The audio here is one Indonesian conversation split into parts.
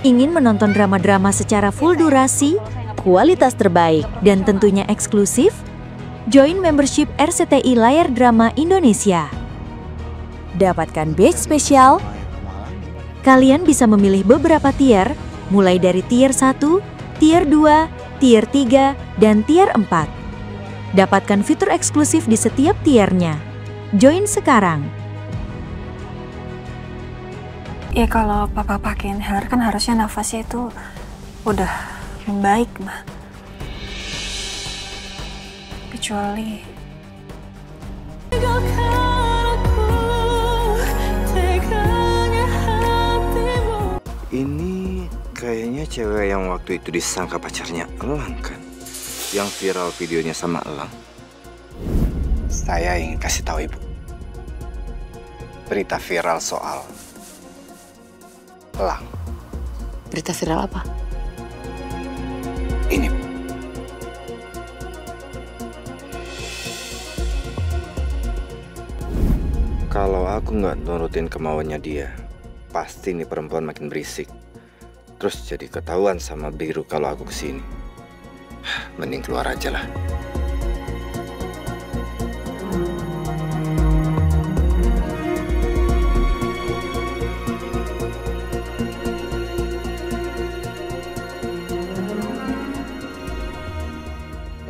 Ingin menonton drama-drama secara full durasi, kualitas terbaik, dan tentunya eksklusif? Join membership RCTI Layar Drama Indonesia. Dapatkan batch spesial. Kalian bisa memilih beberapa tier, mulai dari tier 1, tier 2, tier 3, dan tier 4. Dapatkan fitur eksklusif di setiap tiernya. Join sekarang. Ya kalau papa pakai inhaler kan harusnya nafasnya itu udah membaik, mah. Kecuali ini kayaknya cewek yang waktu itu disangka pacarnya Elang kan? Yang viral videonya sama Elang. Saya ingin kasih tahu ibu. Berita viral soal Elang. Berita viral apa? Ini. Kalau aku nggak nurutin kemauannya dia, pasti nih perempuan makin berisik. Terus jadi ketahuan sama Biru kalau aku kesini. Mending keluar aja lah.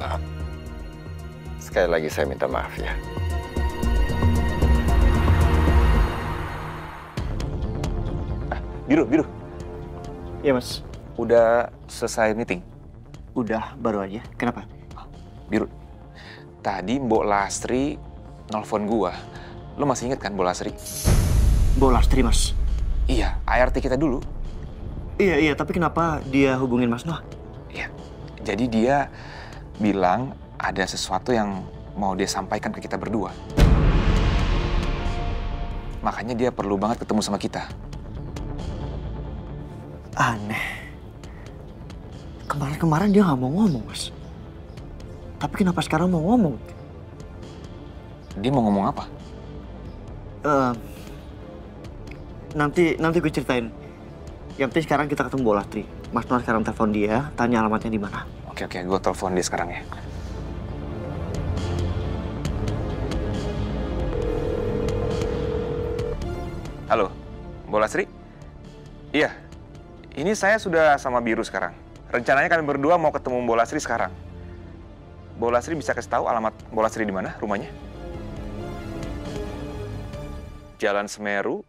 Maaf. Sekali lagi saya minta maaf ya. Biru. Iya, Mas. Udah selesai meeting? Udah, baru aja. Kenapa? Biru, tadi Mbok Lastri nelfon gua. Lo masih inget kan Mbok Lastri? Mbok Lastri, Mas. Iya, ART kita dulu. Iya, tapi kenapa dia hubungin Mas Noah? Iya, jadi dia bilang ada sesuatu yang mau dia sampaikan ke kita berdua. Makanya dia perlu banget ketemu sama kita. Aneh. Kemarin dia nggak mau ngomong, Mas. Tapi kenapa sekarang mau ngomong? Dia mau ngomong apa? Nanti gue ceritain. Yang penting sekarang kita ketemu Mbok Lastri. Mas Noah sekarang telepon dia, tanya alamatnya di mana. Oke, gue telepon dia sekarang ya. Halo, Mbok Lastri? Iya, ini saya sudah sama Biru sekarang. Rencananya kalian berdua mau ketemu Mbok Lastri sekarang. Mbok Lastri bisa kasih tahu alamat Mbok Lastri di mana rumahnya? Jalan Semeru,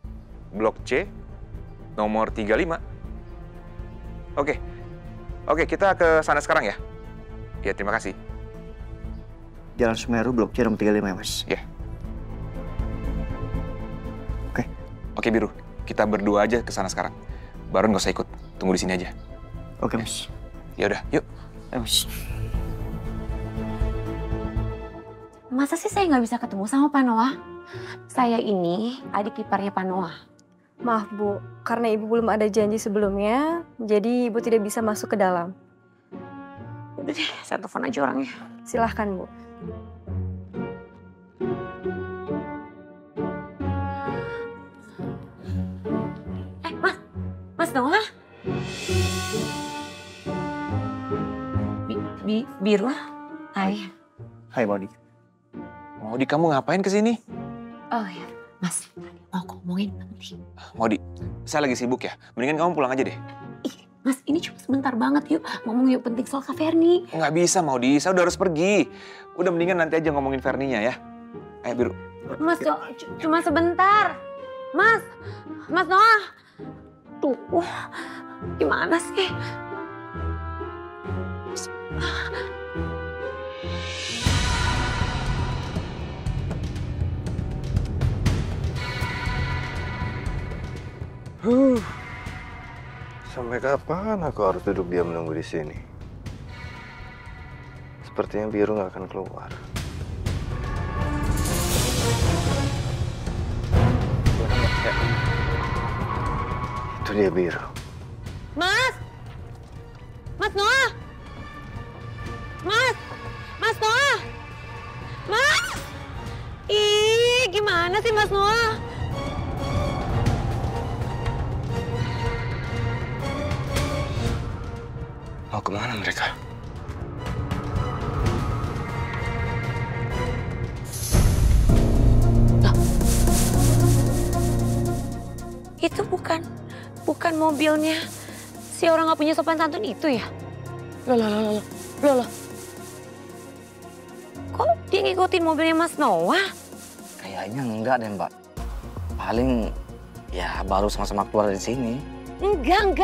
Blok C, nomor 35. Oke, kita ke sana sekarang ya. Ya, terima kasih. Jalan Semeru, Blok C, nomor 35 ya, Mas? Ya. Oke, Biru. Kita berdua aja ke sana sekarang. Baron nggak usah ikut. Tunggu di sini aja. Oke, Mas. Ya udah, yuk. Mas. Masa sih saya nggak bisa ketemu sama Pak Noah? Saya ini adik iparnya Pak Noah. maaf Bu, karena Ibu belum ada janji sebelumnya, jadi Ibu tidak bisa masuk ke dalam. Udah deh, saya telepon aja orangnya. Silahkan Bu. Mas Noah? Biru? Hai. Hai, Modi. Modi, kamu ngapain kesini? Oh ya, Mas. Mau ngomongin penting. Modi, saya lagi sibuk ya. Mendingan kamu pulang aja deh. Ih, Mas, ini cuma sebentar banget yuk. Ngomong yuk penting soal Kak Ferni. Nggak bisa, Modi. Saya udah harus pergi. Udah mendingan nanti aja ngomongin Ferninya ya. Ayo, Biru. Mas, cuma sebentar. Mas Noah. Tuh, gimana sih? Sampai kapan aku harus duduk diam menunggu di sini? Sepertinya Biru nggak akan keluar. Itu dia Biru. Mas Noah! Mas Noah! Mas! Ih, gimana sih Mas Noah? Mau kemana mereka? Itu bukan mobilnya si orang nggak punya sopan santun itu ya? Loh. Kok dia ngikutin mobilnya Mas Noah? Kayaknya enggak deh, Mbak. Paling ya baru sama-sama keluar dari sini. Enggak.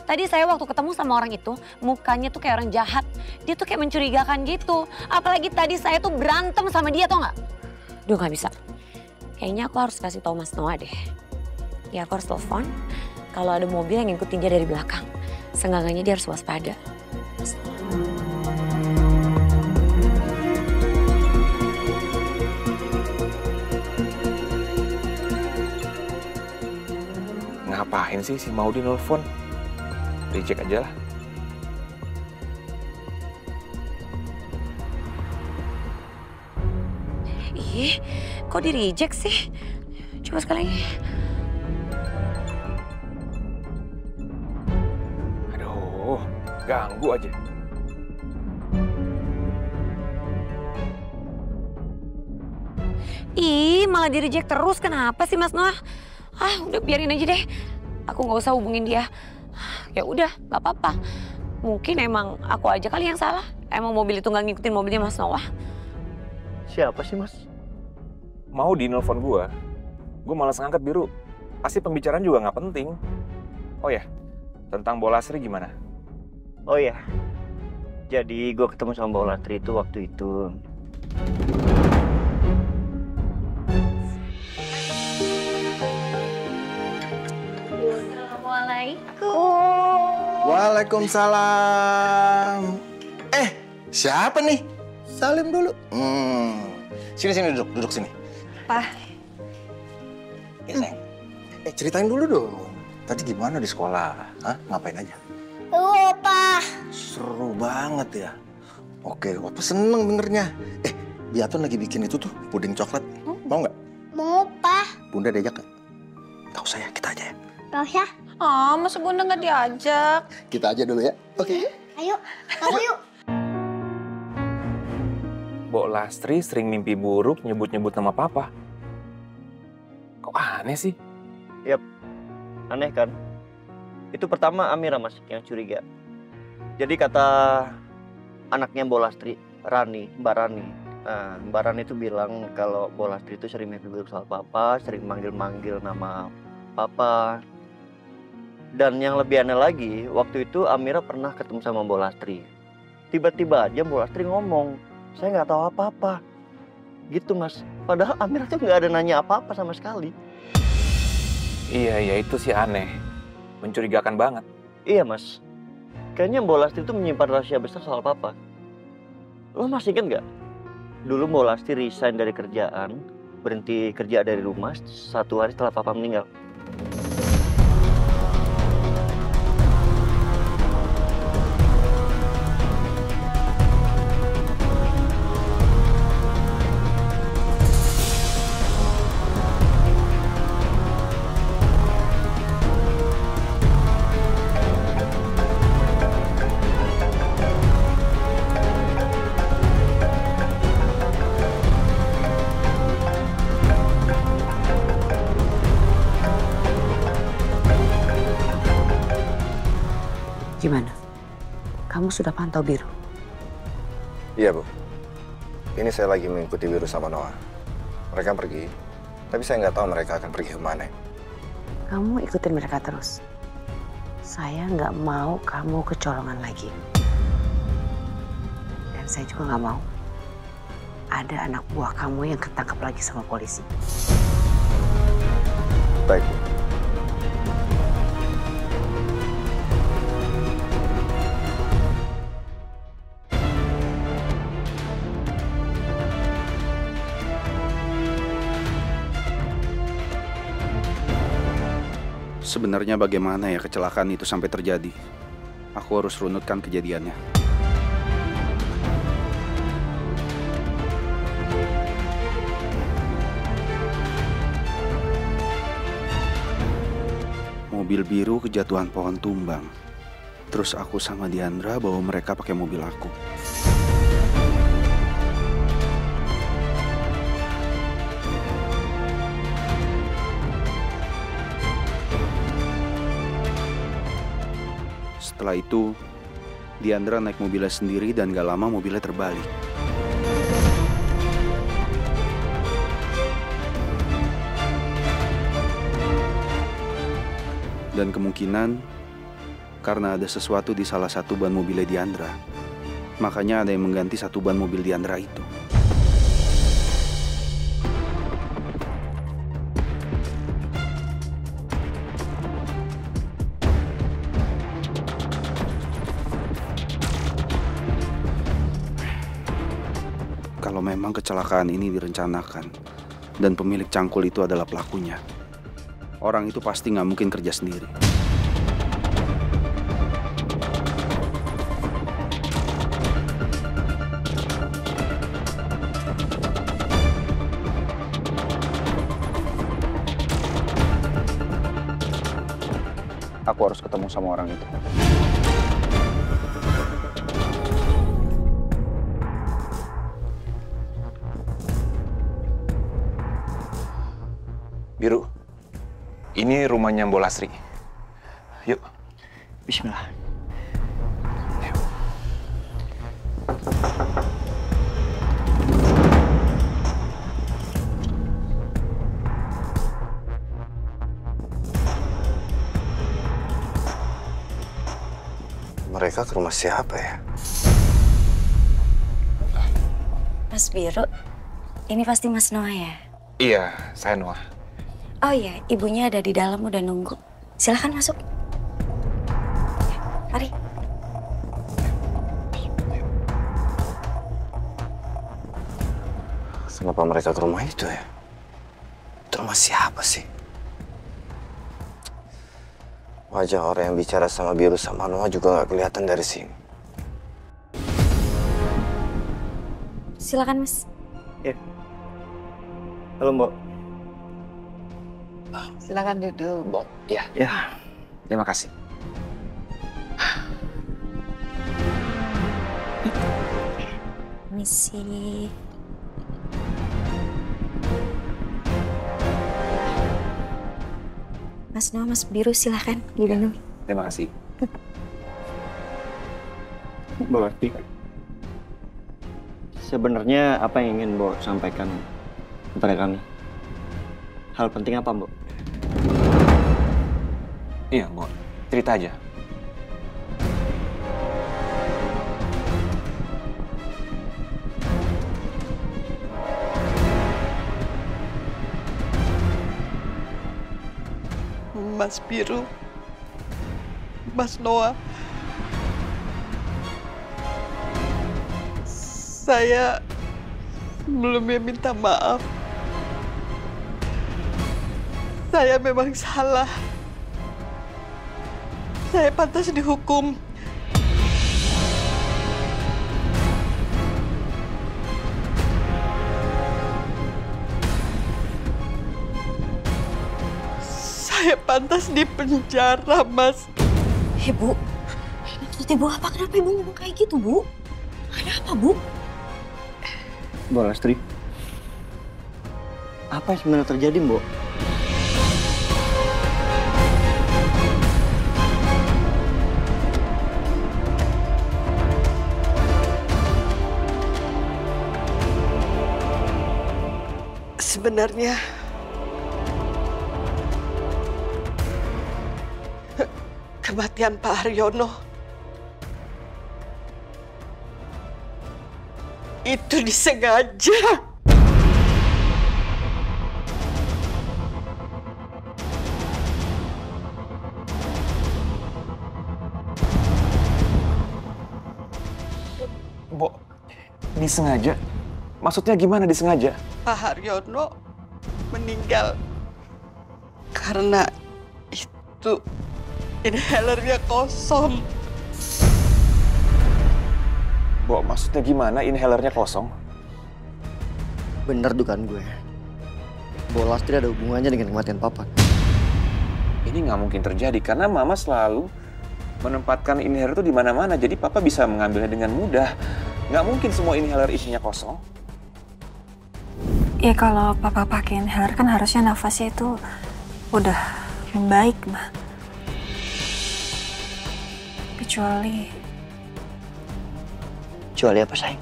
Tadi saya waktu ketemu sama orang itu, mukanya tuh kayak orang jahat. Dia tuh kayak mencurigakan gitu. Apalagi tadi saya tuh berantem sama dia, tau nggak? Duh, nggak bisa. Kayaknya aku harus kasih tahu Mas Noah deh. Ya, aku harus telepon. Kalau ada mobil yang ngikutin dia dari belakang, seenggaknya dia harus waspada. Mas Noah. Ngapain sih si Maudi nelfon? Reject aja lah. Ih, kok di reject sih? Coba sekali lagi. Aduh, ganggu aja. Ih, malah di reject terus. Kenapa sih Mas Noah? Udah biarin aja deh. Aku nggak usah hubungin dia. Ya udah, nggak apa-apa. Mungkin emang aku aja kali yang salah. Emang mobil itu nggak ngikutin mobilnya Mas Noah. Siapa sih, Mas? Mau di nelfon gue malas ngangkat Biru. Pasti pembicaraan juga nggak penting. Oh ya, tentang bola Sri gimana? Oh iya. Jadi gue ketemu sama Mbak Latri itu waktu itu. Waalaikumsalam. Siapa nih? Salim dulu. Sini duduk sini. Pak. Ya, sayang. Ceritain dulu dong. Tadi gimana di sekolah? Hah? Ngapain aja? Pak. Seru banget ya. Oke, Opa seneng dengernya. Biatun lagi bikin itu tuh, puding coklat. Mau nggak? Mau, Pak. Bunda diajak nggak? Nggak usah ya, kita aja ya. Gak usah. Masa Bunda nggak diajak? Kita aja dulu ya. Oke. Ayo, yuk. Mbok Lastri sering mimpi buruk nyebut-nyebut nama papa. Kok aneh sih? Yap, aneh kan? Itu pertama Amira, Mas, yang curiga. Jadi kata anaknya Mbak Lastri, Mbak Rani. Nah, Mbak Rani itu bilang kalau Mbak Lastri itu sering mimpi buruk soal papa, sering manggil-manggil nama papa. Dan yang lebih aneh lagi, waktu itu Amira pernah ketemu sama Mbak Lastri. Tiba-tiba aja Mbak Lastri ngomong, saya nggak tahu apa-apa. Gitu, Mas. Padahal Amira tuh nggak ada nanya apa-apa sama sekali. Iya, itu sih aneh. Mencurigakan banget. Iya, Mas. Kayaknya Mbak Lastri itu menyimpan rahasia besar soal papa. Lo masih ingat nggak? Dulu Mbak Lastri resign dari kerjaan, berhenti kerja dari rumah 1 hari setelah papa meninggal. Gimana? Kamu sudah pantau Biru? Iya, Bu. Ini saya lagi mengikuti Biru sama Noah. Mereka pergi, tapi saya nggak tahu mereka akan pergi kemana. Kamu ikutin mereka terus. Saya nggak mau kamu kecolongan lagi. Dan saya juga nggak mau ada anak buah kamu yang ketangkap lagi sama polisi. Baik, Bu. Sebenarnya bagaimana ya kecelakaan itu sampai terjadi? Aku harus runutkan kejadiannya. Mobil biru kejatuhan pohon tumbang. Terus aku sama Diandra bawa mereka pakai mobil aku. Setelah itu, Diandra naik mobilnya sendiri dan gak lama mobilnya terbalik. Dan kemungkinan karena ada sesuatu di salah satu ban mobilnya Diandra, makanya ada yang mengganti satu ban mobil Diandra itu. Kalau memang kecelakaan ini direncanakan dan pemilik cangkul itu adalah pelakunya, orang itu pasti nggak mungkin kerja sendiri. Aku harus ketemu sama orang itu. Biru, ini rumahnya Mbok Lasri. Yuk. Bismillah. Mereka ke rumah siapa ya? Mas Biru, ini pasti Mas Noah ya? Iya, saya Noah. Oh iya, ibunya ada di dalam udah nunggu. Silahkan masuk. Mari. Kenapa mereka ke rumah itu ya? Itu rumah siapa sih? Wajah orang yang bicara sama Biru sama Noah juga nggak kelihatan dari sini. Silakan, Mas. Ya. Halo, Mbok. Silakan duduk, Mbok. Ya. Ya. Terima kasih. Misi. Mas Noah, Mas Biru, silakan diminum. Terima kasih. Mbok Lasri. Sebenarnya apa yang ingin Mbok sampaikan kepada kami? Hal penting apa, Mbok? Iya, Mbok. Cerita aja. Mas Biru, Mas Noah, saya sebelumnya minta maaf. Saya memang salah. Saya pantas dihukum. Saya pantas di penjara, Mas. Bu, maksud Ibu apa? Kenapa Ibu ngomong kayak gitu, Bu? Kenapa, Bu? Mbok Lasri, apa yang sebenarnya terjadi, Mbok? Sebenarnya kematian Pak Haryono itu disengaja. Mbok, disengaja? Maksudnya gimana disengaja? Pak Haryono meninggal karena itu inhalernya kosong. Mbok, maksudnya gimana inhalernya kosong? Bener dugaan gue. Mbok Lasri ada hubungannya dengan kematian Papa. Ini nggak mungkin terjadi karena Mama selalu menempatkan inhaler itu di mana-mana, jadi papa bisa mengambilnya dengan mudah. Nggak mungkin semua inhaler isinya kosong. Ya kalau papa pakai inhaler kan harusnya nafasnya itu udah membaik, Ma. Kecuali apa, sayang?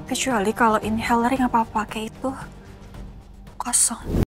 Kecuali kalau inhaler yang papa pakai itu kosong.